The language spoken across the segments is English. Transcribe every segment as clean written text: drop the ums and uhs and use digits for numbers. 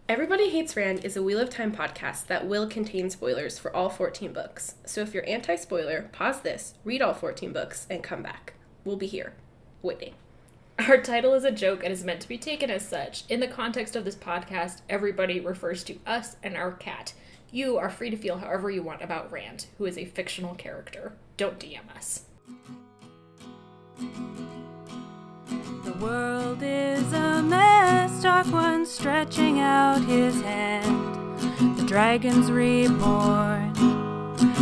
Everybody Hates Rand is a Wheel of Time podcast that will contain spoilers for all 14 books. So if you're anti-spoiler, pause this, read all 14 books, and come back. We'll be here, waiting. Our title is a joke and is meant to be taken as such. In the context of this podcast, everybody refers to us and our cat. You are free to feel however you want about Rand, who is a fictional character. Don't DM us. The world is a mess, Dark One stretching out his hand. The dragon's reborn,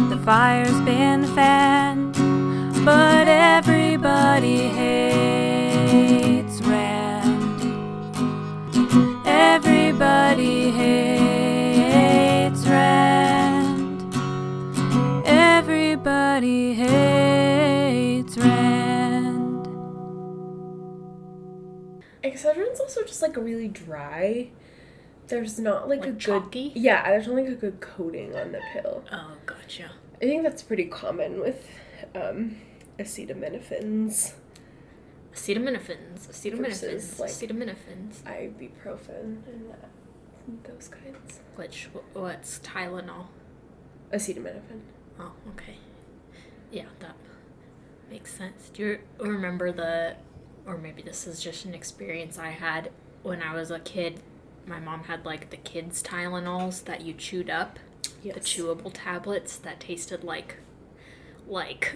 the fire's been fanned, but everybody hates Rand. Everybody hates Rand. Everybody hates Rand. Excedrin's also just, like, really dry. There's not, like a good... chalky? Yeah, there's not, like, a good coating on the pill. Oh, gotcha. I think that's pretty common with acetaminophen. Acetaminophen. Versus, like, Acetaminophen. Ibuprofen and those kinds. What's Tylenol? Acetaminophen. Oh, okay. Yeah, that makes sense. Do you remember or maybe this is just an experience I had when I was a kid. My mom had, like, the kids' Tylenols that you chewed up. Yes. The chewable tablets that tasted like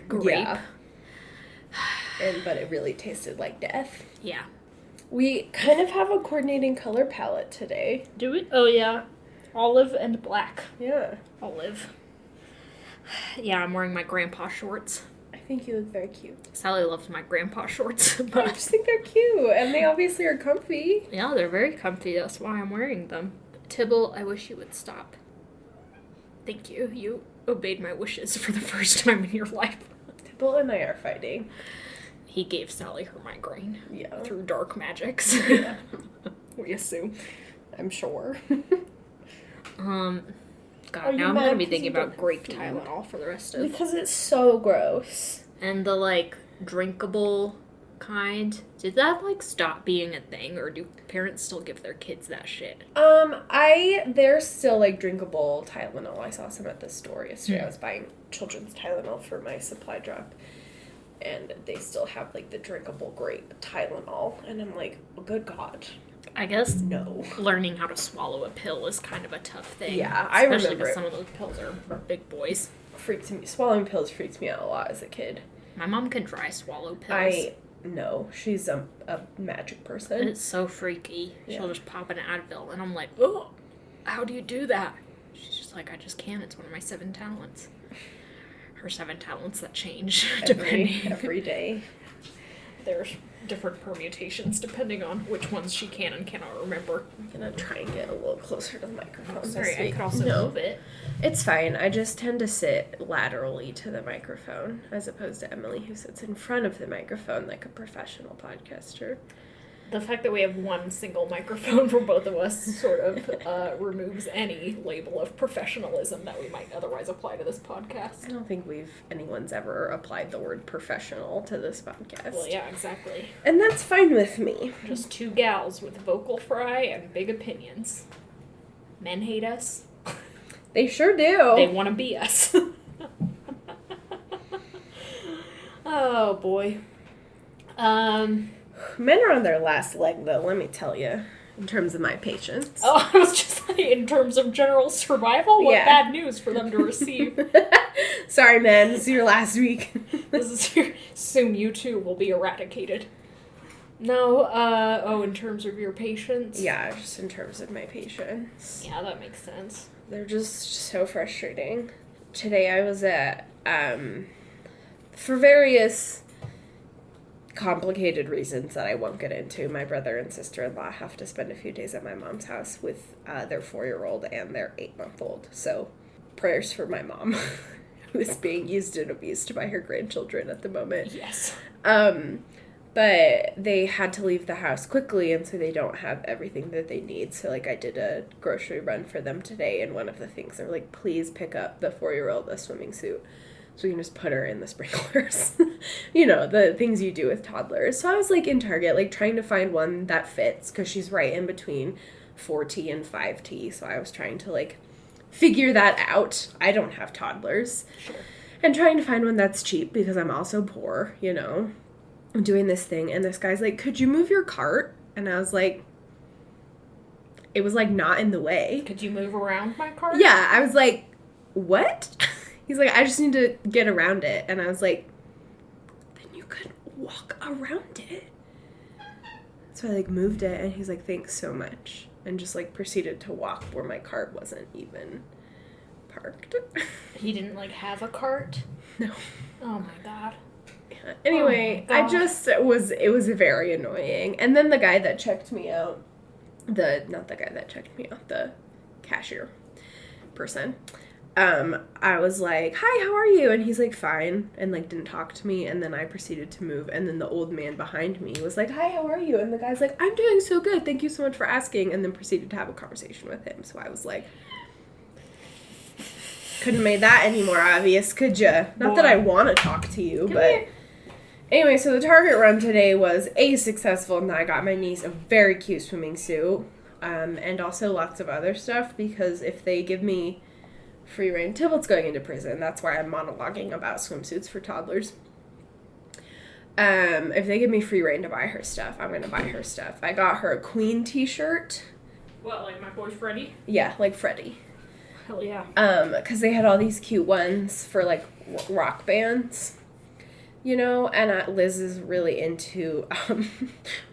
grape. Yeah. But it really tasted like death. Yeah. We kind of have a coordinating color palette today. Do we? Oh, yeah. Olive and black. Yeah. Olive. Yeah, I'm wearing my grandpa shorts. I think you look very cute. Sally loves my grandpa shorts. I But just think they're cute, and they obviously are comfy. yeah, they're very comfy. That's why I'm wearing them. Tibble, I wish you would stop. Thank you. You obeyed my wishes for the first time in your life. Tibble and I are fighting. He gave Sally her migraine. Yeah. Through dark magics. Yeah. We assume. I'm sure. God, Are you now I'm mad gonna be 'cause thinking you about don't grape feel- Tylenol for the rest of... Because it's so gross. And the, like, drinkable kind, did that, like, stop being a thing, or do parents still give their kids that shit? There's still, like, drinkable Tylenol. I saw some at the store yesterday. Mm. I was buying children's Tylenol for my supply drop. And they still have, like, the drinkable grape Tylenol. And I'm like, oh, good God. I guess No. learning how to swallow a pill is kind of a tough thing. Yeah, I Especially remember because it. some of those pills are big boys. Swallowing pills freaks me out a lot as a kid. My mom can dry swallow pills. No, she's a magic person. It's so freaky. Yeah. She'll just pop an Advil, and I'm like, oh, how do you do that? She's just like, I just can. It's one of my 7 talents. Her 7 talents that change every day. There's different permutations depending on which ones she can and cannot remember. I'm gonna try and get a little closer to the microphone. Sorry, this I week. could also No. move it. It's fine. I just tend to sit laterally to the microphone as opposed to Emily, who sits in front of the microphone like a professional podcaster. The fact that we have one single microphone for both of us sort of removes any label of professionalism that we might otherwise apply to this podcast. I don't think anyone's ever applied the word professional to this podcast. Well, yeah, exactly. And that's fine with me. Just 2 gals with vocal fry and big opinions. Men hate us. They sure do. They want to be us. Oh, boy. Men are on their last leg, though, let me tell you, in terms of my patience. Oh, I was just like, in terms of general survival, what Yeah. bad news for them to receive. Sorry, man, this is your last week. Soon you too will be eradicated. No, in terms of your patience? Yeah, just in terms of my patience. Yeah, that makes sense. They're just so frustrating. Today I was at, for various complicated reasons that I won't get into, my brother and sister-in-law have to spend a few days at my mom's house with their 4-year-old and their 8-month-old. So, prayers for my mom, who is being used and abused by her grandchildren at the moment. Yes. But they had to leave the house quickly, and so they don't have everything that they need. So, like, I did a grocery run for them today, and one of the things, they were like, please pick up the 4-year-old a swimming suit. So we can just put her in the sprinklers. You know, the things you do with toddlers. So I was, like, in Target, like, trying to find one that fits, because she's right in between 4T and 5T, so I was trying to, like, figure that out. I don't have toddlers. Sure. And trying to find one that's cheap because I'm also poor, you know. I'm doing this thing, and this guy's like, could you move your cart? And I was like, it was, like, not in the way. Could you move around my cart? Yeah, I was like, what? He's like, I just need to get around it. And I was like, then you could walk around it. So I, like, moved it, and he's like, thanks so much. And just, like, proceeded to walk where my cart wasn't even parked. He didn't, like, have a cart? No. Oh, my God. Yeah. Anyway, Oh my God. it was very annoying. And then the guy that checked me out, the cashier person, I was like, hi, how are you? And he's like, fine, and, like, didn't talk to me, and then I proceeded to move, and then the old man behind me was like, hi, how are you? And the guy's like, I'm doing so good, thank you so much for asking, and then proceeded to have a conversation with him. So I was like, couldn't have made that any more obvious, could ya? Not that I want to talk to you, but... Anyway, so the Target run today was successful, and I got my niece a very cute swimming suit, and also lots of other stuff, because if they give me free reign, Tybalt's going into prison. That's why I'm monologuing about swimsuits for toddlers. If they give me free reign to buy her stuff, I'm going to buy her stuff. I got her a Queen t-shirt. What, like my boy Freddie? Yeah, like Freddie. Hell yeah. Because they had all these cute ones for, like, rock bands. You know, and Liz is really into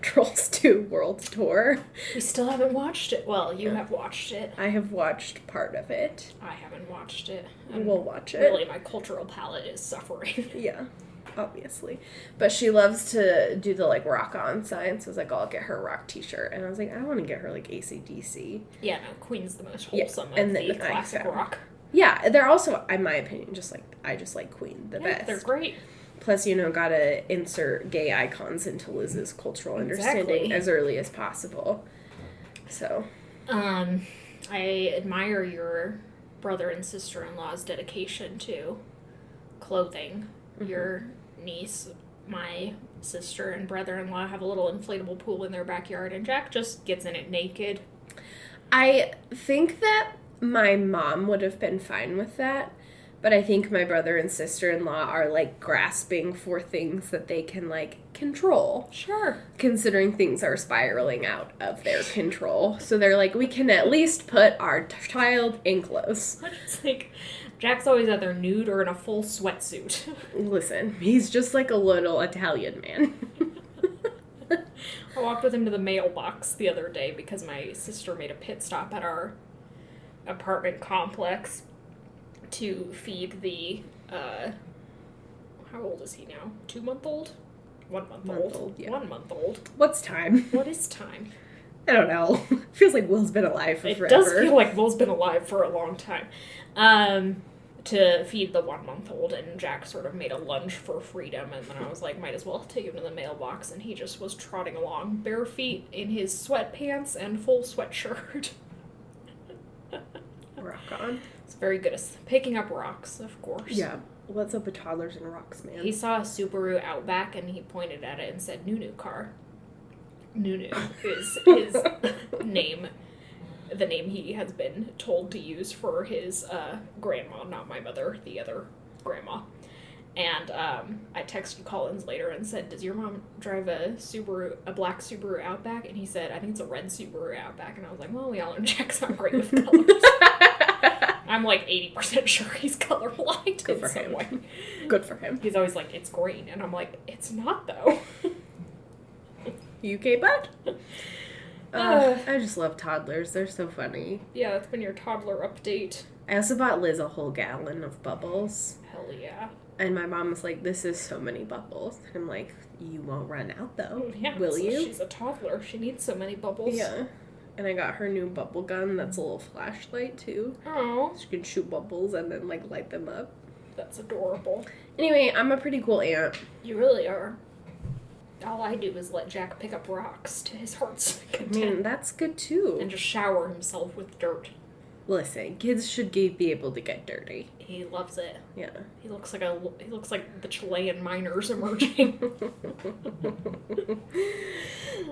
Trolls 2 World Tour. We still haven't watched it. Well, you have watched it. I have watched part of it. I haven't watched it. We'll watch it. Really, my cultural palate is suffering. Yeah, obviously. But she loves to do the, like, rock-on sign, so I was like, oh, I'll get her a rock t-shirt. And I was like, I want to get her, like, AC/DC. Yeah, no, Queen's the most wholesome of and the then classic rock. Yeah, they're also, in my opinion, I just like Queen the best. They're great. Plus, you know, gotta insert gay icons into Liz's cultural understanding as early as possible. So. I admire your brother and sister-in-law's dedication to clothing. Mm-hmm. Your niece, my sister, and brother-in-law have a little inflatable pool in their backyard, and Jack just gets in it naked. I think that my mom would have been fine with that. But I think my brother and sister-in-law are, like, grasping for things that they can, like, control. Sure. Considering things are spiraling out of their control. So they're like, we can at least put our child in clothes. It's like, Jack's always either nude or in a full sweatsuit. Listen, he's just like a little Italian man. I walked with him to the mailbox the other day because my sister made a pit stop at our apartment complex to feed the, how old is he now? 2-month-old? 1 month old. Yeah. 1 month old. What's time? What is time? I don't know. Feels like Will's been alive for forever. It does feel like Will's been alive for a long time. To feed the 1 month old, and Jack sort of made a lunge for freedom, and then I was like, might as well take him to the mailbox, and he just was trotting along, bare feet in his sweatpants and full sweatshirt. Rock on. It's very good at picking up rocks, of course. Yeah. What's up with toddlers and rocks, man? He saw a Subaru Outback, and he pointed at it and said, Nunu car. Nunu is his name. The name he has been told to use for his grandma, not my mother, the other grandma. And I texted Collins later and said, does your mom drive a black Subaru Outback? And he said, I think it's a red Subaru Outback. And I was like, well, we all know Jack's not great with colors. I'm like 80% sure he's colorblind. Good for him. Way. Good for him. He's always like, it's green. And I'm like, it's not, though. You okay, bud? I just love toddlers. They're so funny. Yeah, that's been your toddler update. I also bought Liz a whole gallon of bubbles. Hell yeah. And my mom was like, this is so many bubbles. And I'm like, you won't run out, though. Yeah, Will you? She's a toddler. She needs so many bubbles. Yeah. And I got her new bubble gun that's a little flashlight, too. Oh. She can shoot bubbles and then, like, light them up. That's adorable. Anyway, I'm a pretty cool aunt. You really are. All I do is let Jack pick up rocks to his heart's content. I mean, that's good, too. And just shower himself with dirt. Listen, kids should be able to get dirty. He loves it. Yeah. He looks like the Chilean miners emerging.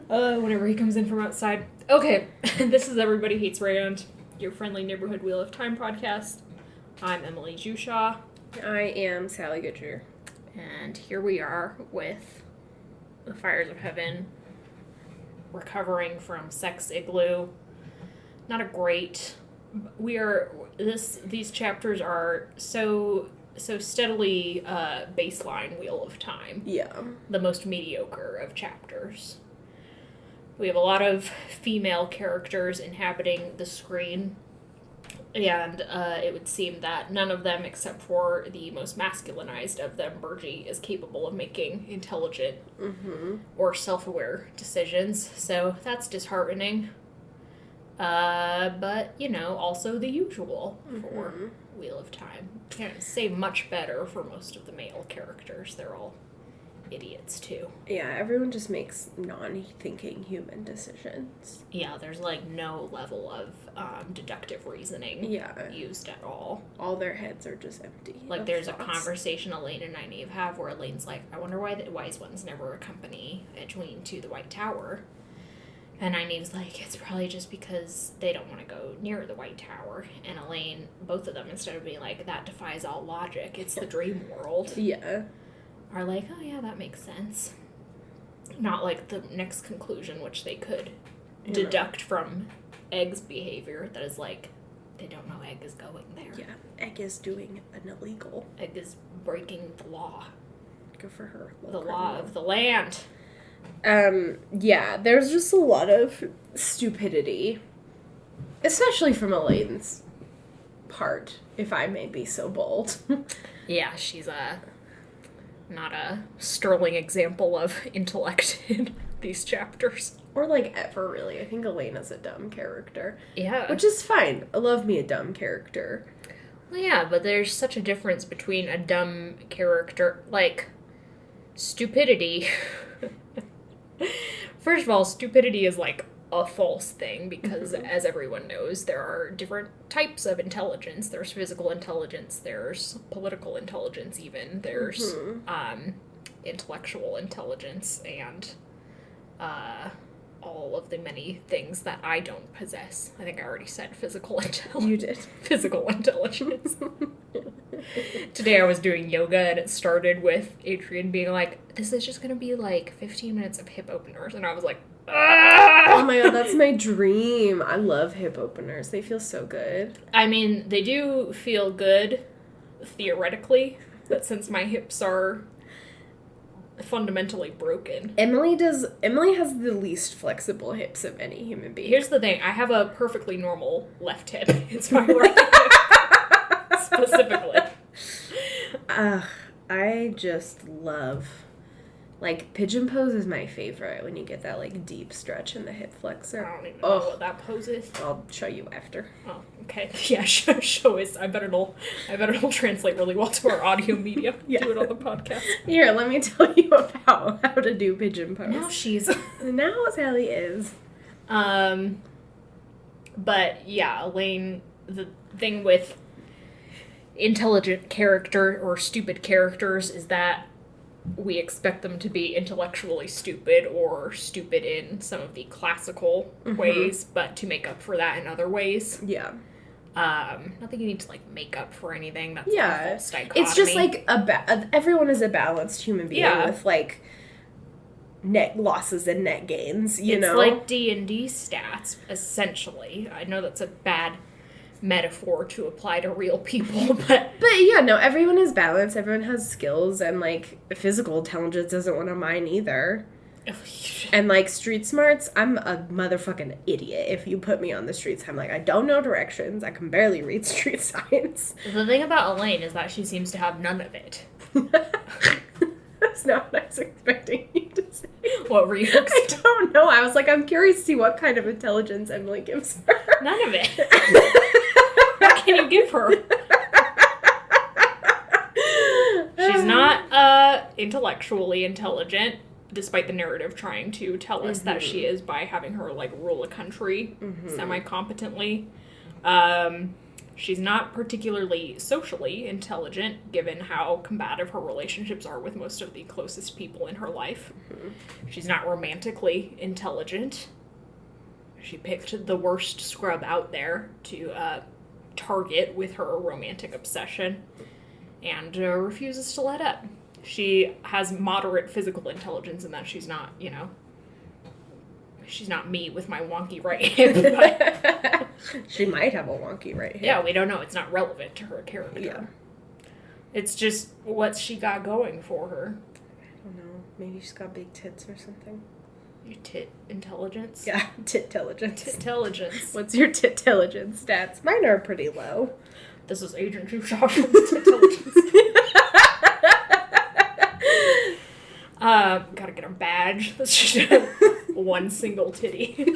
Whenever he comes in from outside. Okay, this is Everybody Hates Rand, your friendly neighborhood Wheel of Time podcast. I'm Emily Jushaw. I am Sally Goodyear. And here we are with the Fires of Heaven, recovering from Sex Igloo. Not a great... These chapters are so steadily baseline Wheel of Time. Yeah. The most mediocre of chapters. We have a lot of female characters inhabiting the screen, and it would seem that none of them, except for the most masculinized of them, Bergie, is capable of making intelligent or self-aware decisions, so that's disheartening. But, also the usual for Wheel of Time. Can't say much better for most of the male characters. They're all idiots, too. Yeah, everyone just makes non-thinking human decisions. Yeah, there's, no level of deductive reasoning used at all. All their heads are just empty. There's thoughts. A conversation Elayne and Nynaeve have where Elaine's like, I wonder why the wise ones never accompany Edwene to the White Tower. And Nynaeve's like, it's probably just because they don't want to go near the White Tower. And Elayne, both of them, instead of being like, that defies all logic, it's the dream world. Yeah. Are like, oh yeah, that makes sense. Not like the next conclusion, which they could deduct from Egg's behavior, that is like, they don't know Egg is going there. Yeah, Egg is doing an illegal. Egg is breaking the law. Good for her. The law of the land. Yeah, there's just a lot of stupidity. Especially from Elaine's part, if I may be so bold. Yeah, she's not a sterling example of intellect in these chapters. Or, ever, really. I think Elayne is a dumb character. Yeah. Which is fine. I love me a dumb character. Well, yeah, but there's such a difference between a dumb character, stupidity. First of all, stupidity is, a false thing, because, as everyone knows, there are different types of intelligence. There's physical intelligence, there's political intelligence even, there's intellectual intelligence, and all of the many things that I don't possess. I think I already said physical intelligence. You did. Physical intelligence. Today I was doing yoga, and it started with Adrian being like, this is just going to be 15 minutes of hip openers, and I was like, ah! Oh my god, that's my dream. I love hip openers. They feel so good. I mean, they do feel good, theoretically, but since my hips are fundamentally broken. Emily has the least flexible hips of any human being. Here's the thing, I have a perfectly normal left hip. It's my right hip, specifically. I just love... pigeon pose is my favorite when you get that, deep stretch in the hip flexor. I don't even know what that pose is. I'll show you after. Oh, okay. Yeah, show us. I bet it'll translate really well to our audio medium. Yeah. Do it on the podcast. Here, let me tell you about how to do pigeon pose. Now Sally is. But, yeah, Elayne, the thing with intelligent character or stupid characters is that we expect them to be intellectually stupid or stupid in some of the classical ways, but to make up for that in other ways. Yeah. Not that you need to, make up for anything. That's a false dichotomy. It's just, everyone is a balanced human being with, net losses and net gains, you know? It's like D&D stats, essentially. I know that's a bad metaphor to apply to real people, but yeah, no, everyone is balanced, everyone has skills, and physical intelligence isn't one of mine either. And street smarts, I'm a motherfucking idiot. If you put me on the streets, I'm I don't know directions, I can barely read street signs. The thing about Elayne is that she seems to have none of it. That's not what I was expecting you to say. What were you expecting? I don't know. I was I'm curious to see what kind of intelligence Emily gives her. None of it. What can you give her? She's not intellectually intelligent, despite the narrative trying to tell us that she is by having her, rule a country semi-competently. She's not particularly socially intelligent, given how combative her relationships are with most of the closest people in her life. Mm-hmm. She's not romantically intelligent. She picked the worst scrub out there to target with her romantic obsession, and refuses to let up. She has moderate physical intelligence in that she's not, she's not me with my wonky right hip. But she might have a wonky right hip. Yeah, we don't know. It's not relevant to her character. Yeah. It's just what she got going for her. I don't know. Maybe she's got big tits or something. Your tit intelligence? Yeah, tittelligence. Tittelligence. What's your tittelligence stats? Mine are pretty low. This is Agent Shawshan's tittelligence. Gotta get a badge. That's just one single titty.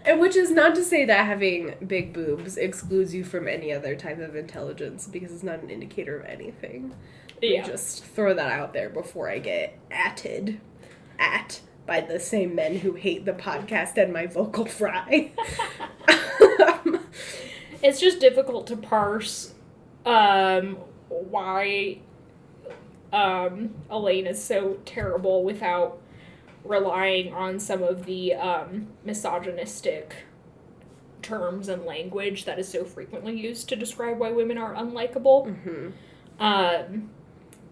And which is not to say that having big boobs excludes you from any other type of intelligence, because it's not an indicator of anything. Yeah. Just throw that out there before I get at by the same men who hate the podcast and my vocal fry. It's just difficult to parse why Elayne is so terrible without relying on some of the misogynistic terms and language that is so frequently used to describe why women are unlikable. Mm-hmm.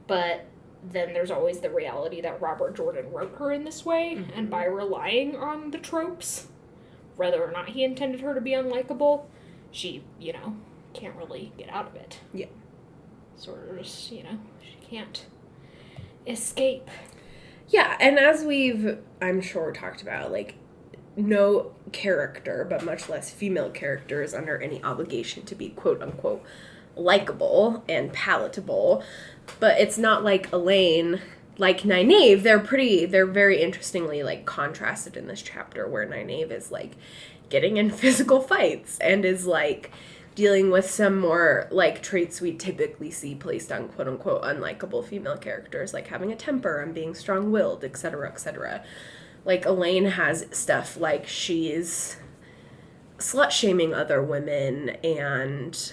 But then there's always the reality that Robert Jordan wrote her in this way, mm-hmm. and by relying on the tropes, whether or not he intended her to be unlikable, she, can't really get out of it. Yeah. Sort of just, she can't escape. Yeah, and as we've, I'm sure, talked about, no character, but much less female character, is under any obligation to be quote-unquote likable and palatable. But it's not like Elayne, like Nynaeve, they're very interestingly, contrasted in this chapter, where Nynaeve is, getting in physical fights and is, dealing with some more, traits we typically see placed on quote-unquote unlikable female characters, like having a temper and being strong-willed, etc., etc. Elayne has stuff she's slut-shaming other women and,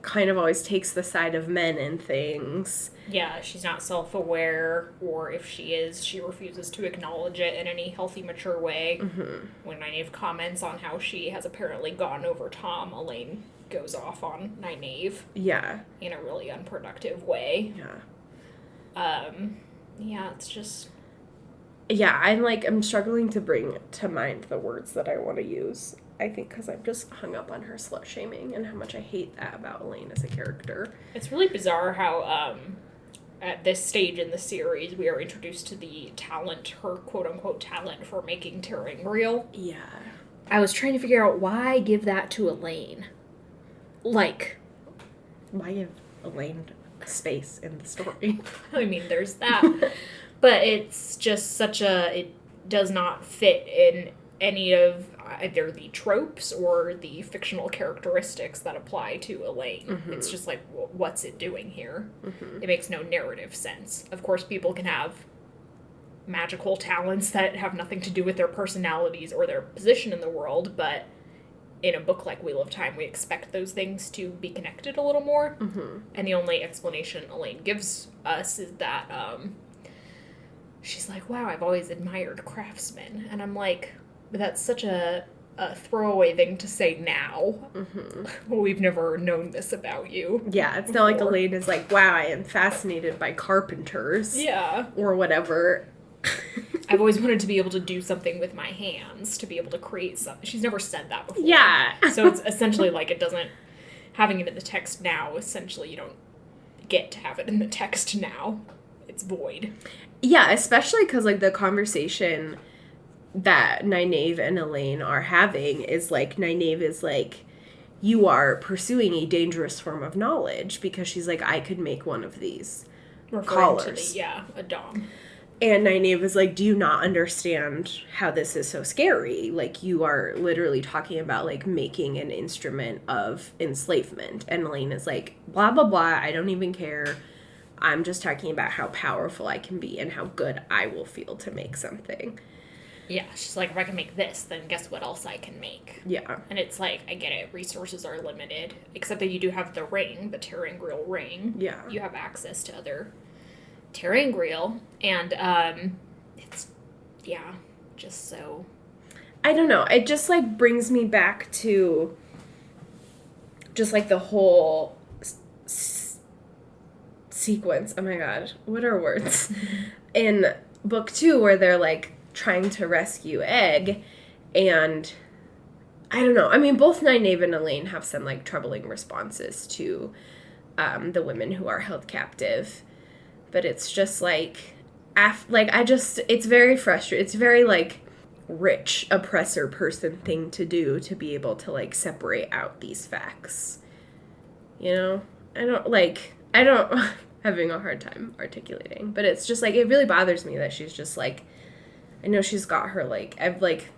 kind of always takes the side of men and things. Yeah, she's not self-aware, or if she is, she refuses to acknowledge it in any healthy, mature way. Mm-hmm. When Nynaeve comments on how she has apparently gone over Tom, Elayne goes off on Nynaeve. Yeah. In a really unproductive way. Yeah. Yeah, it's just... Yeah, I'm struggling to bring to mind the words that I want to use. I think because I'm just hung up on her slut-shaming and how much I hate that about Elayne as a character. It's really bizarre how, at this stage in the series, we are introduced to the talent, her quote-unquote talent for making tearing real. Yeah. I was trying to figure out why give that to Elayne. Why give Elayne space in the story? I mean, there's that. But it's just it does not fit in any of either the tropes or the fictional characteristics that apply to Elayne. Mm-hmm. It's just what's it doing here? Mm-hmm. It makes no narrative sense. Of course, people can have magical talents that have nothing to do with their personalities or their position in the world, but in a book like Wheel of Time, we expect those things to be connected a little more. Mm-hmm. And the only explanation Elayne gives us is that she's like, wow, I've always admired craftsmen. And I'm like... But that's such a throwaway thing to say now. Mm-hmm. Well, we've never known this about you. Yeah, it's before. Not like Elayne is like, wow, I am fascinated by carpenters. Yeah. Or whatever. I've always wanted to be able to do something with my hands, to be able to create something. She's never said that before. Yeah. So it's essentially it doesn't, having it in the text now, essentially you don't get to have it in the text now. It's void. Yeah, especially because, the conversation that Nynaeve and Elayne are having is Nynaeve is you are pursuing a dangerous form of knowledge, because she's I could make one of these collars. A dom. And Nynaeve is do you not understand how this is so scary? You are literally talking about making an instrument of enslavement. And Elayne is blah blah blah, I don't even care. I'm just talking about how powerful I can be and how good I will feel to make something. Yeah, she's like, if I can make this, then guess what else I can make? Yeah. And it's like, I get it, resources are limited, except that you do have the ring, the ter'angreal ring. Yeah. You have access to other ter'angreal, and it's, yeah, just so... I don't know. It just, like, brings me back to just, like, the whole sequence. Oh, my God. What are words? In book 2, where they're, like, trying to rescue Egg, and I don't know. I mean, both Nynaeve and Elayne have some, like, troubling responses to the women who are held captive, but it's just, like, it's very frustrating. It's very, like, rich oppressor person thing to do, to be able to, like, separate out these facts. You know? I don't having a hard time articulating, but it's just, like, it really bothers me that she's just, like, I know she's got her, like,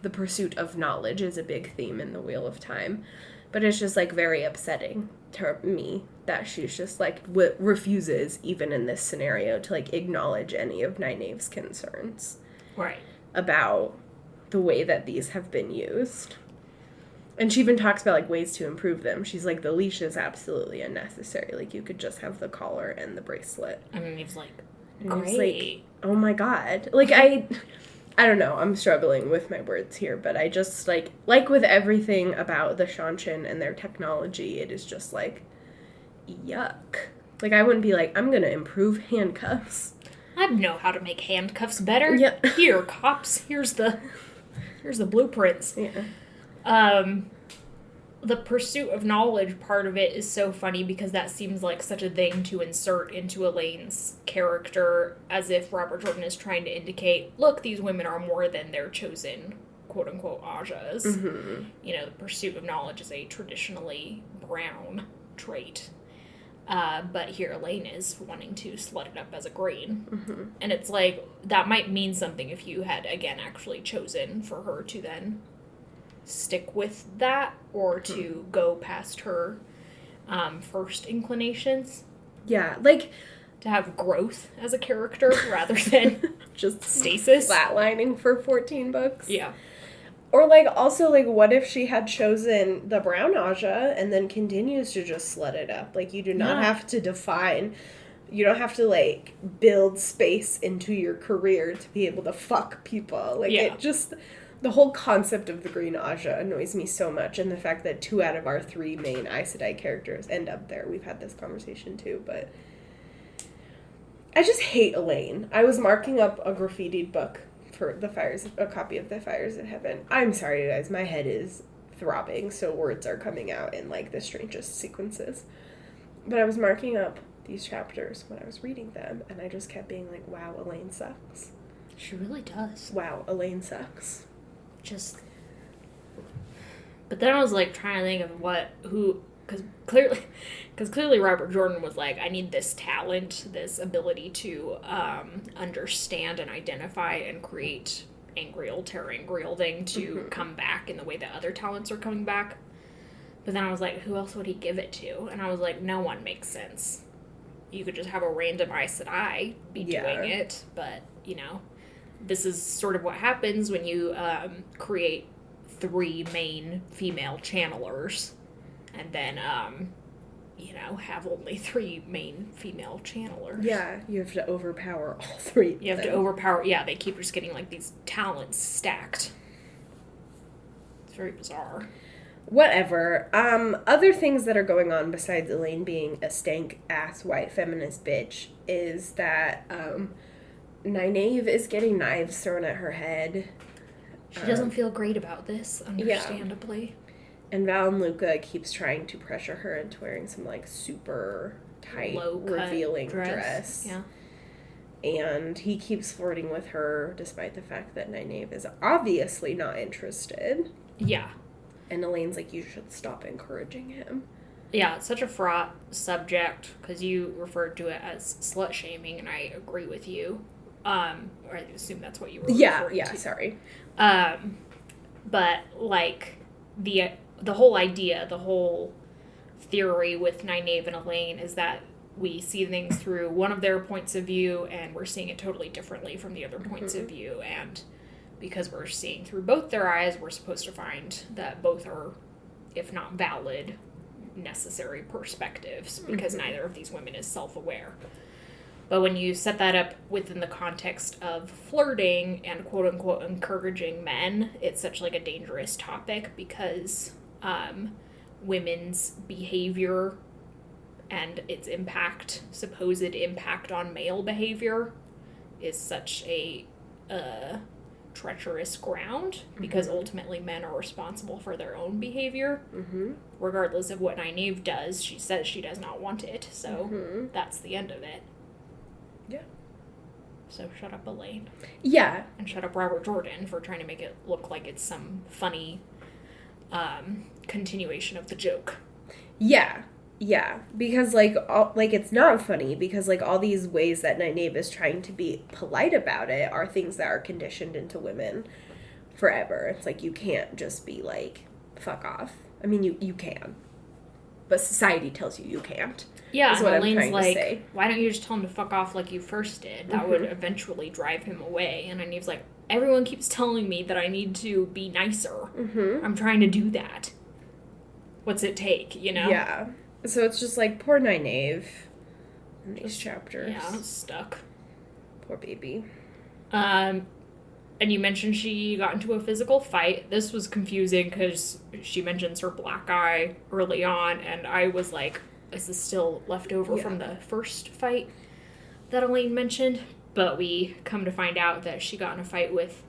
the pursuit of knowledge is a big theme in the Wheel of Time, but it's just, like, very upsetting to me that she's just, like, refuses, even in this scenario, to, like, acknowledge any of Nynaeve's concerns. Right. About the way that these have been used. And she even talks about, like, ways to improve them. She's like, the leash is absolutely unnecessary. Like, you could just have the collar and the bracelet. And Nynaeve's like, And great. it's like, oh my God. Like, I don't know, I'm struggling with my words here, but I just, like with everything about the Shanshin and their technology, it is just, like, yuck. Like, I wouldn't be like, I'm gonna improve handcuffs. I know how to make handcuffs better. Yeah. Here, cops, here's the blueprints. Yeah. The pursuit of knowledge part of it is so funny because that seems like such a thing to insert into Elayne's character, as if Robert Jordan is trying to indicate, look, these women are more than their chosen quote-unquote Ajas. Mm-hmm. You know, the pursuit of knowledge is a traditionally brown trait. But here Elayne is wanting to slut it up as a green. Mm-hmm. And it's like, that might mean something if you had, again, actually chosen for her to then stick with that, or to go past her first inclinations. Yeah, like, To have growth as a character rather than just stasis. flatlining for 14 books. Yeah. Or, like, also, like, what if she had chosen the brown Aja and then continues to just slut it up? Like, you do not have to define, you don't have to, like, build space into your career to be able to fuck people. Like, it just, the whole concept of the green Aja annoys me so much, and the fact that 2 out of our 3 main Aes Sedai characters end up there. We've had this conversation, too, but I just hate Elayne. I was marking up a graffitied book for a copy of The Fires of Heaven. I'm sorry, you guys, my head is throbbing, so words are coming out in, like, the strangest sequences. But I was marking up these chapters when I was reading them, and I just kept being like, wow, Elayne sucks. She really does. Wow, Elayne sucks. But then I was, like, trying to think of because clearly Robert Jordan was like, I need this talent, this ability to understand and identify and create angreal, ter'angreal thing to come back in the way that other talents are coming back. But then I was like, who else would he give it to? And I was like, no one makes sense. You could just have a random Aes Sedai be doing it, but, you know, this is sort of what happens when you create 3 main female channelers, and then, you know, have only 3 main female channelers. Yeah, you have to overpower all 3. You have to overpower, they keep just getting, like, these talents stacked. It's very bizarre. Whatever. Other things that are going on besides Elayne being a stank-ass white feminist bitch is that, Nynaeve is getting knives thrown at her head. She doesn't feel great about this, understandably. And Val and Luca keeps trying to pressure her into wearing some, like, super tight, revealing dress. Yeah. And he keeps flirting with her, despite the fact that Nynaeve is obviously not interested. Yeah. And Elaine's like, you should stop encouraging him. Yeah, it's such a fraught subject, because you referred to it as slut-shaming, and I agree with you. Or I assume that's what you were referring to. Sorry. But, like, the whole idea, the whole theory with Nynaeve and Elayne is that we see things through one of their points of view, and we're seeing it totally differently from the other points of view, and because we're seeing through both their eyes, we're supposed to find that both are, if not valid, necessary perspectives, because neither of these women is self-aware. But when you set that up within the context of flirting and quote-unquote encouraging men, it's such like a dangerous topic, because women's behavior and its impact, supposed impact on male behavior, is such a treacherous ground, because ultimately men are responsible for their own behavior, regardless of what Nynaeve does. She says she does not want it, so that's the end of it. Yeah. So shut up, Elayne. Yeah. And shut up, Robert Jordan, for trying to make it look like it's some funny continuation of the joke. Yeah. Yeah, because, like, it's not funny, because, like, all these ways that Nynaeve is trying to be polite about it are things that are conditioned into women forever. It's like, you can't just be like, fuck off. I mean, you can. But society tells you can't. Yeah, is what and I'm Elaine's trying like, to say. why don't you just tell him to fuck off like you first did? That would eventually drive him away. And Nynaeve's like, everyone keeps telling me that I need to be nicer. I'm trying to do that. What's it take, you know? Yeah. So it's just like, poor Nynaeve in these chapters. Yeah, stuck. Poor baby. And you mentioned she got into a physical fight. This was confusing because she mentions her black eye early on, and I was like, is this still left over from the first fight that Elayne mentioned? But we come to find out that she got in a fight with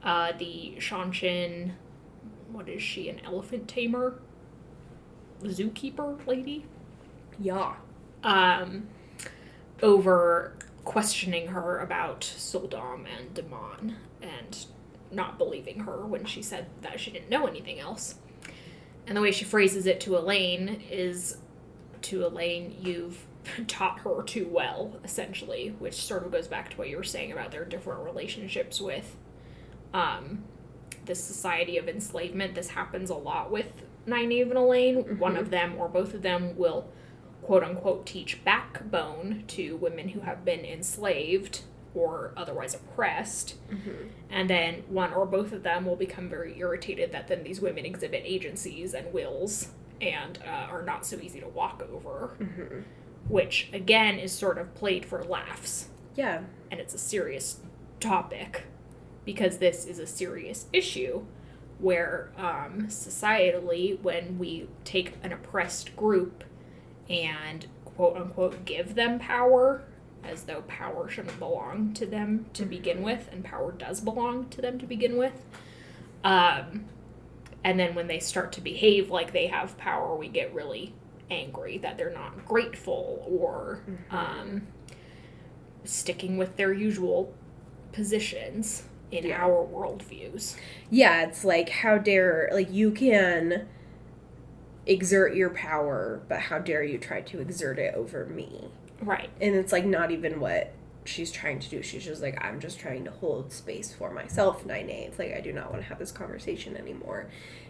the Shanshin, what is she, an elephant tamer? Zookeeper lady? Yeah. Over questioning her about Soldam and Damon, and not believing her when she said that she didn't know anything else. And the way she phrases it to Elayne is, to Elayne, you've taught her too well, essentially, which sort of goes back to what you were saying about their different relationships with this society of enslavement. This happens a lot with Nynaeve and Elayne. One of them or both of them will quote-unquote teach backbone to women who have been enslaved or otherwise oppressed, and then one or both of them will become very irritated that then these women exhibit agencies and wills and are not so easy to walk over, which again is sort of played for laughs. Yeah. And it's a serious topic, because this is a serious issue where societally, when we take an oppressed group and quote-unquote give them power, as though power shouldn't belong to them to begin with, and power does belong to them to begin with, and then when they start to behave like they have power, we get really angry that they're not grateful or sticking with their usual positions in our worldviews. Yeah, it's like, how dare, like, you can exert your power, but how dare you try to exert it over me? Right. And it's, like, not even what she's trying to do. She's just like, I'm just trying to hold space for myself, Nynaeve. Like, I do not want to have this conversation anymore.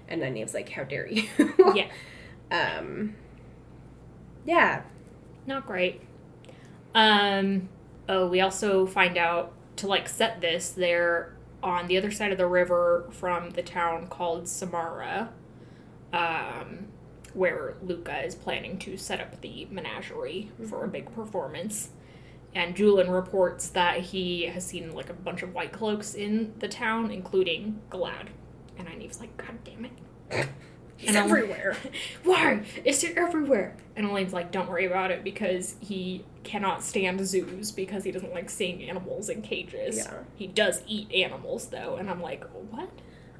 And Nynaeve's like, how dare you? Yeah. Yeah. Not great. We also find out, to, like, set this, they're on the other side of the river from the town called Samara, where Luca is planning to set up the menagerie for a big performance. And Julian reports that he has seen, like, a bunch of white cloaks in the town, including Galad. And Nynaeve's like, God damn it. He's everywhere. Why? Is he everywhere? And Elaine's like, don't worry about it, because he cannot stand zoos, because he doesn't like seeing animals in cages. Yeah. He does eat animals, though. And I'm like, what?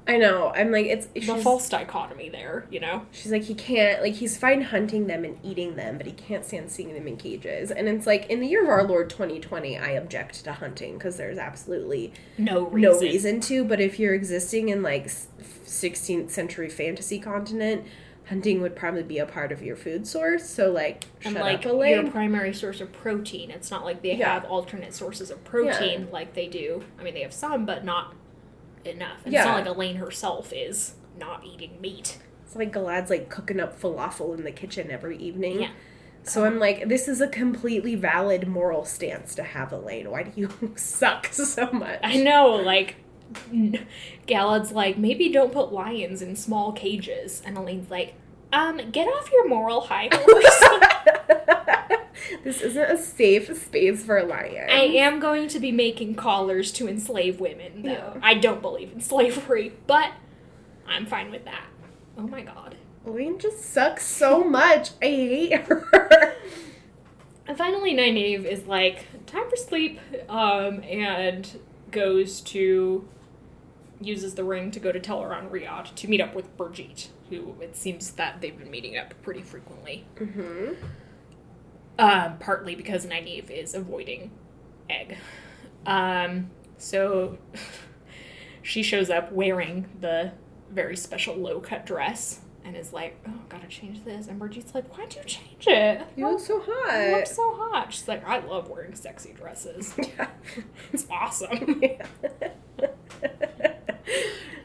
I know. I'm like, it's The false dichotomy there, you know? She's like, he can't, like, he's fine hunting them and eating them, but he can't stand seeing them in cages. And it's like, in the year of our Lord 2020, I object to hunting, because there's absolutely no reason to. But if you're existing in, like, 16th century fantasy continent, hunting would probably be a part of your food source. So, like, and shut like up, Elayne. your primary source of protein. It's not like they have alternate sources of protein like they do. I mean, they have some, but not enough. And it's not like Elayne herself is not eating meat. It's like Galad's, like, cooking up falafel in the kitchen every evening. Yeah. So I'm like, this is a completely valid moral stance to have, Elayne. Why do you suck so much? I know, like, Galad's like, maybe don't put lions in small cages. And Elayne's like, get off your moral high horse. This isn't a safe space for lions. I am going to be making collars to enslave women, though. Yeah. I don't believe in slavery, but I'm fine with that. Oh my god. Elayne just sucks so much. I hate her. And finally, Nynaeve is like, time for sleep, and uses the ring to go to Teleron Riyadh to meet up with Birgitte, who it seems that they've been meeting up pretty frequently. Mm-hmm. Partly because Nynaeve is avoiding Egg. So she shows up wearing the very special low-cut dress and is like, oh, gotta change this. And Birgitte's like, why'd you change it? You look so hot. You look so hot. She's like, I love wearing sexy dresses. Yeah. It's awesome. Yeah.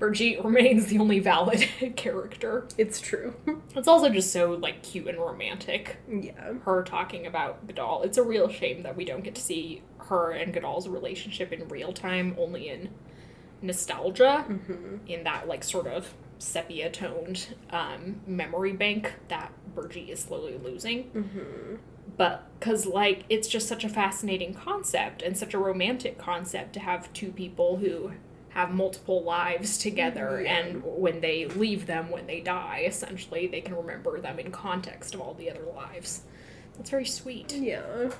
Birgitte remains the only valid character. It's true. It's also just so, like, cute and romantic. Yeah. Her talking about Gadal. It's a real shame that we don't get to see her and Gadal's relationship in real time, only in nostalgia, in that, like, sort of sepia-toned memory bank that Birgitte is slowly losing. Mm-hmm. But, because, like, it's just such a fascinating concept and such a romantic concept to have two people who have multiple lives together, and when they leave them, when they die, essentially, they can remember them in context of all the other lives. That's very sweet. Yeah.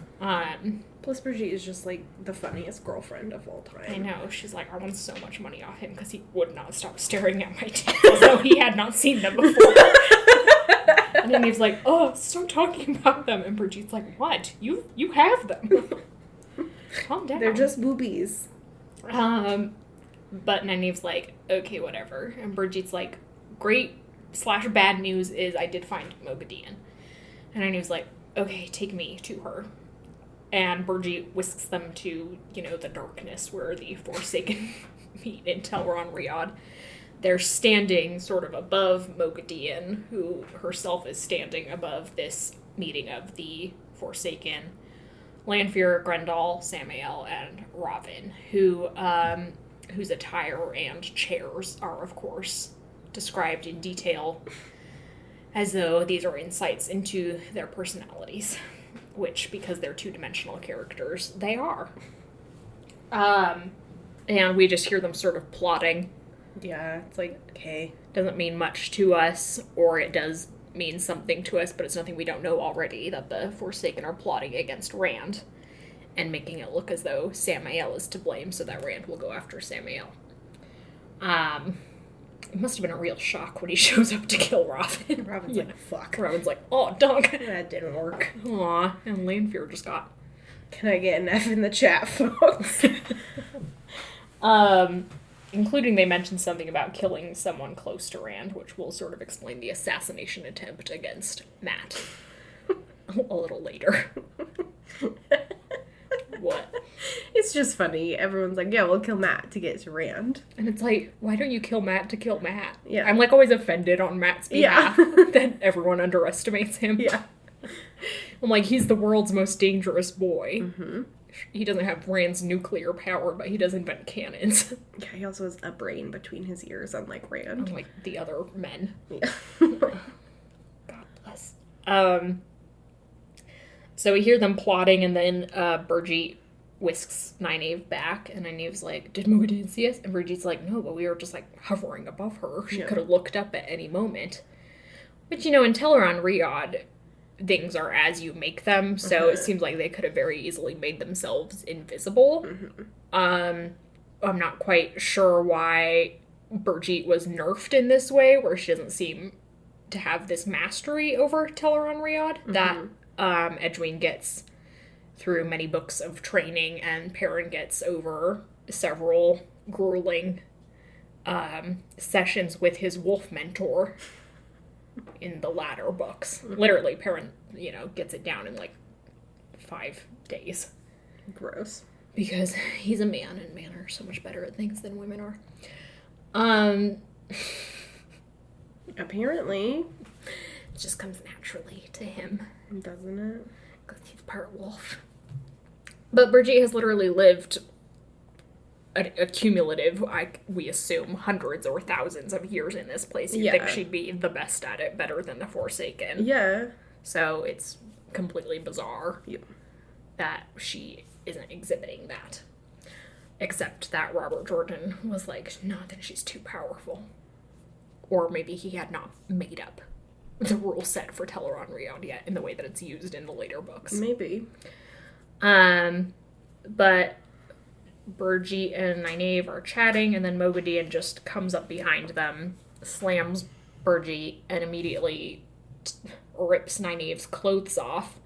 Plus, Brigitte is just, like, the funniest girlfriend of all time. I know. She's like, I want so much money off him because he would not stop staring at my tits as though he had not seen them before. And then he's like, oh, stop talking about them. And Brigitte's like, what? You have them. Calm down. They're just boobies. But Nynaeve's like, okay, whatever. And Birgitte's like, great/bad news is I did find Mogadien. And Nynaeve's like, okay, take me to her. And Birgitte whisks them to, the darkness where the Forsaken meet in Teleron Riyadh. They're standing sort of above Mogadien, who herself is standing above this meeting of the Forsaken, Lanfear, Grendel, Samael, and Ravin, whose attire and chairs are, of course, described in detail as though these are insights into their personalities, which, because they're two-dimensional characters, they are. And we just hear them sort of plotting. Yeah, it's like, okay. Doesn't mean much to us, or it does mean something to us, but it's nothing we don't know already, that the Forsaken are plotting against Rand, and making it look as though Samael is to blame, so that Rand will go after Samael. It must have been a real shock when he shows up to kill Ravin. Robin's like, fuck. Robin's like, oh, dunk. That didn't work. Aw, and Lanfear just got... Can I get an F in the chat, folks? Including they mentioned something about killing someone close to Rand, which will sort of explain the assassination attempt against Matt a little later. What? It's just funny. Everyone's like, yeah, we'll kill Matt to get to Rand. And it's like, why don't you kill Matt to kill Matt? Yeah. I'm, like, always offended on Matt's behalf that everyone underestimates him. Yeah. I'm like, he's the world's most dangerous boy. Mm-hmm. He doesn't have Rand's nuclear power, but he does invent cannons. Yeah, he also has a brain between his ears, unlike Rand. Unlike the other men. Yeah. God bless. So we hear them plotting, and then Birgitte whisks Nynaeve back, and Nynaeve's like, did Mogadien see us? And Birgitte's like, no, but we were just, like, hovering above her. She could have looked up at any moment. But, in Teleron Riyadh, things are as you make them, so it seems like they could have very easily made themselves invisible. I'm not quite sure why Birgitte was nerfed in this way, where she doesn't seem to have this mastery over Teleron Riyadh that Edwin gets through many books of training, and Perrin gets over several grueling sessions with his wolf mentor in the latter books. Literally, Perrin, gets it down in, 5 days. Gross. Because he's a man, and men are so much better at things than women are. Apparently. It just comes naturally to him. Doesn't it? Because he's part wolf. But Birgitte has literally lived a cumulative, we assume, hundreds or thousands of years in this place. You'd Yeah. think she'd be the best at it, better than the Forsaken. Yeah. So it's completely bizarre Yep. that she isn't exhibiting that. Except that Robert Jordan was like, no, then she's too powerful. Or maybe he had not made up the rule set for Teleron Riyadh yet in the way that it's used in the later books. Maybe. But Burgee and Nynaeve are chatting, and then Moghedien just comes up behind them, slams Burgee, and immediately rips Nynaeve's clothes off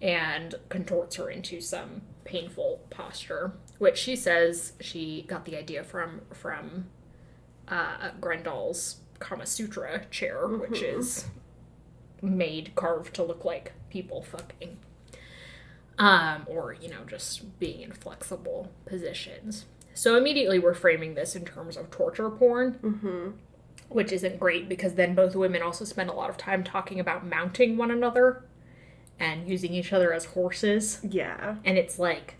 and contorts her into some painful posture, which she says she got the idea from Grendal's Kama Sutra chair, which is carved to look like people fucking. Or, just being in flexible positions. So immediately we're framing this in terms of torture porn, which isn't great because then both women also spend a lot of time talking about mounting one another and using each other as horses. Yeah. And it's like,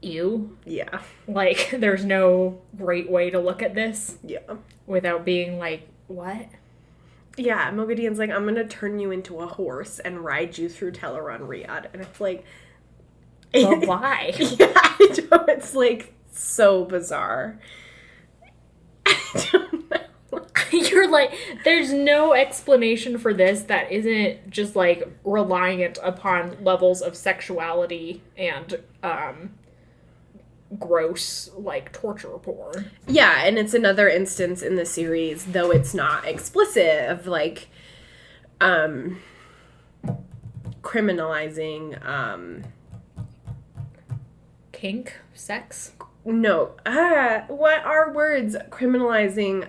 ew. Yeah. Like, there's no great way to look at this Yeah. without being like, what? Yeah, Moghedien's like, I'm gonna turn you into a horse and ride you through Teleron Riyadh. And it's like... But why? Yeah, I know. It's, like, so bizarre. I don't know. You're like, there's no explanation for this that isn't just, like, reliant upon levels of sexuality and, gross, like, torture porn. Yeah, and it's another instance in the series, though it's not explicit, of, like, criminalizing, Kink? Sex? no, what are words? Criminalizing,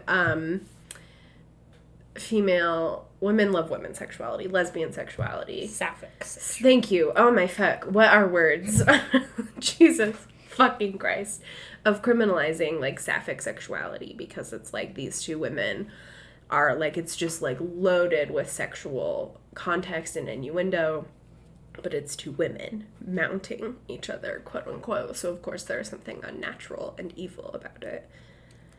women love women sexuality, lesbian sexuality. Sapphic. Thank you. Oh my fuck. What are words? Jesus fucking Christ. Of criminalizing, like, sapphic sexuality, because it's like these two women are, like, it's just, like, loaded with sexual context and innuendo, but it's two women mounting each other, quote unquote. So, of course, there's something unnatural and evil about it.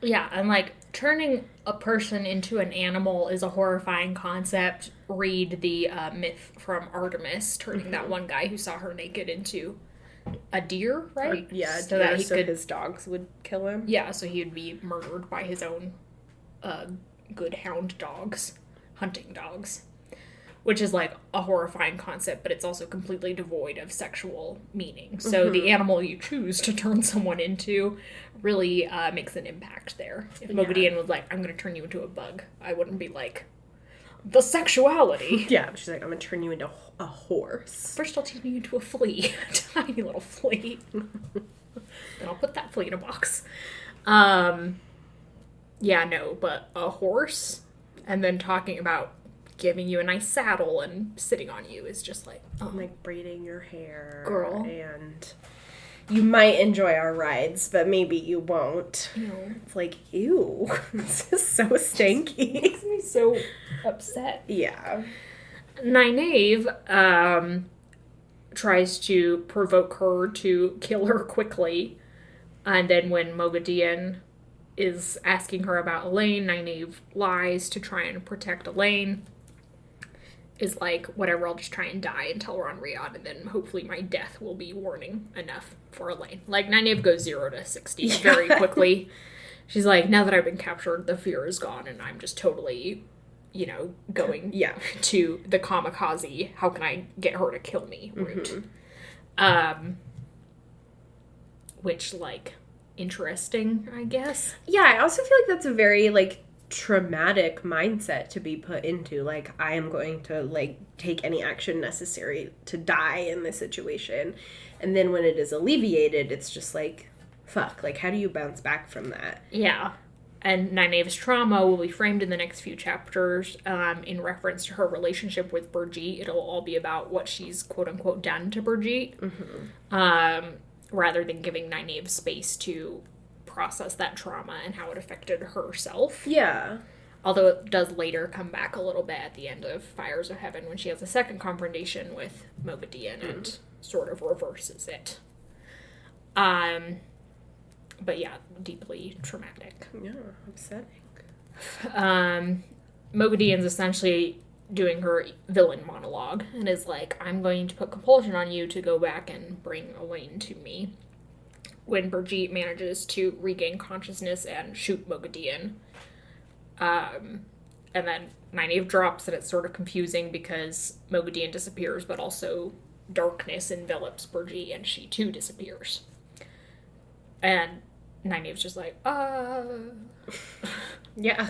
Yeah, and, like, turning a person into an animal is a horrifying concept. Read the myth from Artemis, turning that one guy who saw her naked into a deer, right? Yeah, so that he could, his dogs would kill him. yeah, so he would be murdered by his own good hound dogs, hunting dogs, which is like a horrifying concept, but it's also completely devoid of sexual meaning. So the animal you choose to turn someone into really makes an impact there. If Moghedien was like, I'm going to turn you into a bug, I wouldn't be like, the sexuality. Yeah, she's like, I'm going to turn you into a horse. First I'll turn you into a flea. A tiny little flea. Then I'll put that flea in a box. Yeah, no, but a horse, and then talking about giving you a nice saddle and sitting on you is just like, oh. Like braiding your hair. Girl. And you might enjoy our rides, but maybe you won't. No. It's like, ew. This is so stanky. Makes me so upset. Yeah. Nynaeve tries to provoke her to kill her quickly, and then when Moghedien is asking her about Elayne, Nynaeve lies to try and protect Elayne. Is like, whatever, I'll just try and die in Teleron Riyadh, and then hopefully my death will be warning enough for Elayne. Like, Nynaeve goes 0 to 60 very quickly. She's like, now that I've been captured, the fear is gone, and I'm just totally, going to the kamikaze, how can I get her to kill me route. Which, like, interesting, I guess. Yeah, I also feel like that's a very, like, traumatic mindset to be put into. Like, I am going to, like, take any action necessary to die in this situation. And then when it is alleviated, it's just like, fuck, like, how do you bounce back from that? Yeah. And Nynaeve's trauma will be framed in the next few chapters in reference to her relationship with Burgee. It'll all be about what she's, quote-unquote, done to Burgee, rather than giving Nynaeve space to process that trauma and how it affected herself. Yeah. Although it does later come back a little bit at the end of Fires of Heaven when she has a second confrontation with Moghedien and sort of reverses it. But yeah, deeply traumatic. Yeah, upsetting. Mogadian's essentially doing her villain monologue and is like, I'm going to put compulsion on you to go back and bring Elayne to me. When Brigitte manages to regain consciousness and shoot Mogadian. And then Nynaeve drops, and it's sort of confusing because Mogadian disappears, but also darkness envelops Brigitte, and she too disappears. And Nynaeve's just like, Yeah.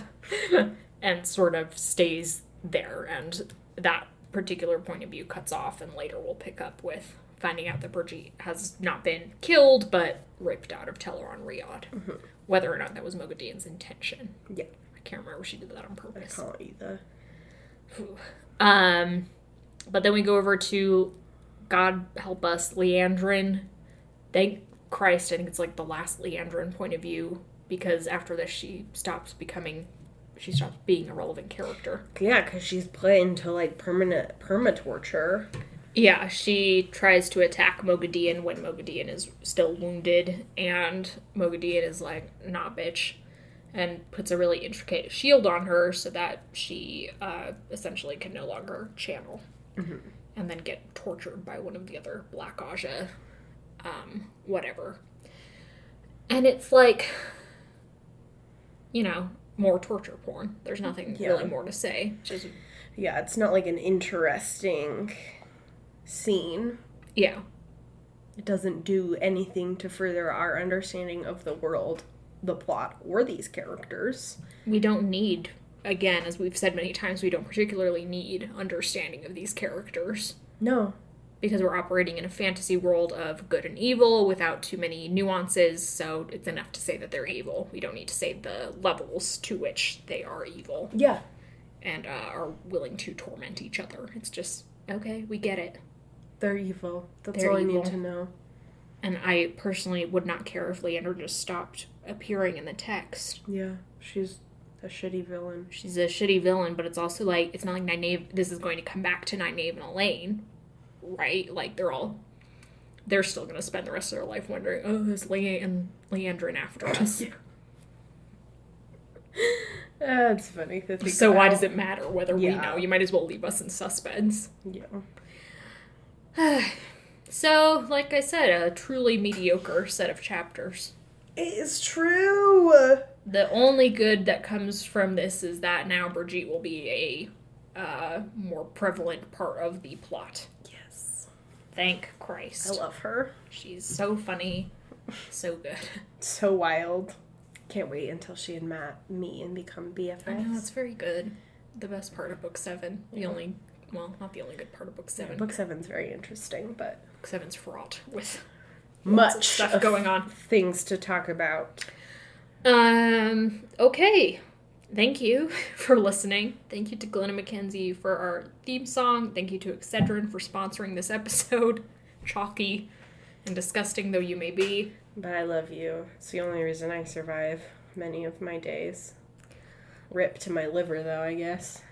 and sort of stays there, and that particular point of view cuts off, and later we'll pick up with finding out that Brigitte has not been killed, but ripped out of Teleron Riyadh. Mm-hmm. Whether or not that was Mogadian's intention. Yeah. I can't remember if she did that on purpose. I can't either. But then we go over to, God help us, Leandrin. Thank Christ, I think it's like the last Leandrin point of view, because after this she stops being a relevant character. Yeah, because she's put into, like, perma-torture. Yeah, she tries to attack Mogadian when Mogadian is still wounded, and Mogadian is like, nah, bitch, and puts a really intricate shield on her so that she essentially can no longer channel, and then get tortured by one of the other Black Aja, whatever. And it's like, you know, more torture porn. There's nothing really more to say. Just, yeah, it's not like an interesting scene. Yeah. It doesn't do anything to further our understanding of the world, the plot, or these characters. We don't need, again, as we've said many times, we don't particularly need understanding of these characters. No. Because we're operating in a fantasy world of good and evil without too many nuances, so it's enough to say that they're evil. We don't need to say the levels to which they are evil. Yeah. And are willing to torment each other. It's just, okay, we get it. They're evil. That's all I need to know. And I personally would not care if Leander just stopped appearing in the text. Yeah, she's a shitty villain. She's a shitty villain, but it's also like, it's not like Nynaeve, this is going to come back to Nynaeve and Elayne, right? Like, they're still going to spend the rest of their life wondering, oh, is Leandrin after us? That's funny to think So about. why does it matter whether we know? You might as well leave us in suspense. Yeah. So, like I said, a truly mediocre set of chapters. It is true! The only good that comes from this is that now Brigitte will be a more prevalent part of the plot. Yes. Thank Christ. I love her. She's so funny, so good. So wild. Can't wait until she and Matt meet and become BFFs. I know, it's very good. The best part of Book 7. The only, well, not the only good part of Book 7. Yeah, Book 7's very interesting, but... Book 7's fraught with much stuff going on. Things to talk about. Okay. Thank you for listening. Thank you to Glenna McKenzie for our theme song. Thank you to Excedrin for sponsoring this episode. Chalky and disgusting though you may be. But I love you. It's the only reason I survive many of my days. Rip to my liver, though, I guess.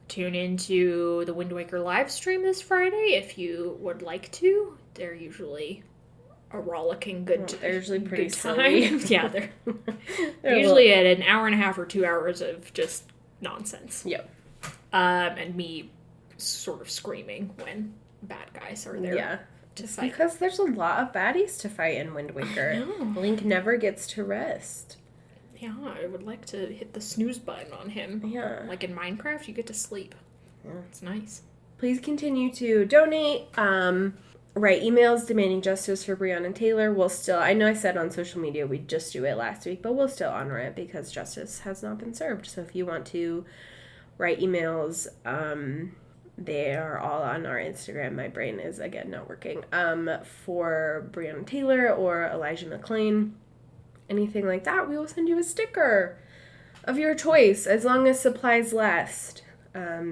Tune into the Wind Waker live stream this Friday if you would like to. They're usually a rollicking good time. They're usually pretty silly. Yeah, they're usually at an hour and a half or 2 hours of just nonsense. Yep. And me sort of screaming when bad guys are there. Yeah. To fight. Because there's a lot of baddies to fight in Wind Waker. Link never gets to rest. Yeah, I would like to hit the snooze button on him. Yeah. Like in Minecraft, you get to sleep. Yeah. It's nice. Please continue to donate. Write emails demanding justice for Breonna Taylor. We'll still, I know I said on social media we'd just do it last week, but we'll still honor it because justice has not been served. So if you want to write emails, they are all on our Instagram. My brain is, again, not working. For Breonna Taylor or Elijah McClain, anything like that, we will send you a sticker of your choice as long as supplies last.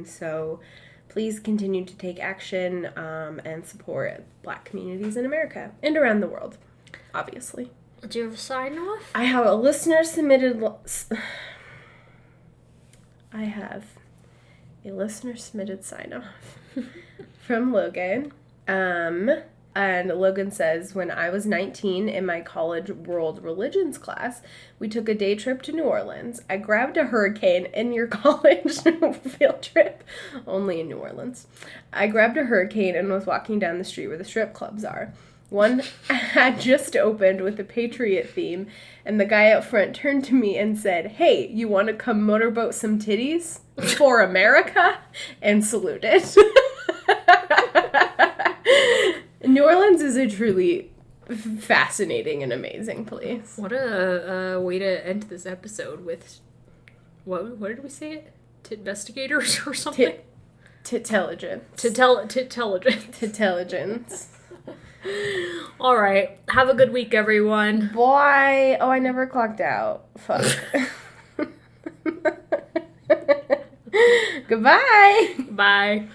So please continue to take action and support Black communities in America and around the world, obviously. Do you have a sign off? I have a listener submitted... I have a listener submitted sign off from Logan. And Logan says, when I was 19 in my college world religions class, we took a day trip to New Orleans. I grabbed a hurricane in your college field trip, only in New Orleans. I grabbed a hurricane and was walking down the street where the strip clubs are. One had just opened with a Patriot theme, and the guy out front turned to me and said, "Hey, you want to come motorboat some titties for America?" and saluted. New Orleans is a truly fascinating and amazing place. What a way to end this episode with, what did we say it? Investigators or something? Tittelligence. Tittelligence. All right. Have a good week, everyone. Boy. Oh, I never clocked out. Fuck. Goodbye. Bye.